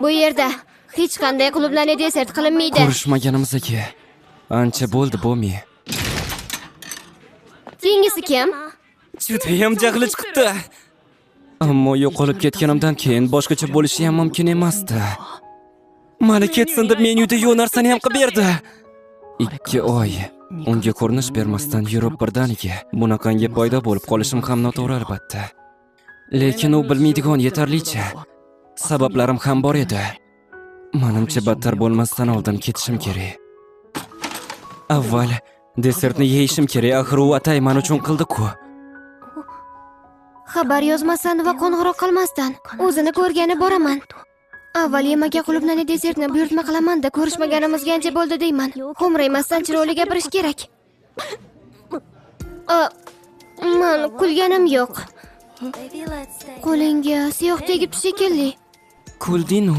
Bu yerda hech qanday klublarni desert qilinmaydi. Ko'rishmaganimizga ancha bo'ldi, Bomi. Keyingisi kim? Judayam jahli chiqibdi. Ammo yo'qolib ketganimdan keyin boshqacha bo'lishi ham mumkin emasdi. Mana ketsin deb menyuda yo'q narsani ham qilib berdi. 2 oy unga ko'rinish bermasdan yurib birdaniga bunaqangi paydo bo'lib qolishim ham noto'g'ri albatta. Lekin u bilmaydigan yetarlicha sabablarim ham bor edi. Menimcha battar bo'lmasdan oldin ketishim kerak. Avval desertni yeyishim kerak, axir u atay men uchun qildi-ku. Xabar yozmasdan va qo'ng'iroq qilmasdan o'zini ko'rgani boraman. Avval yemaga qulupnani desertni buyurtma qilaman-da, ko'rishmaganimizga ancha bo'ldi deyman. Xo'mraymasdan chiroyli gapirish kerak. Men kulganim yo'q. Qo'lingga siyoh tegibdi shekilli. Kulding-u.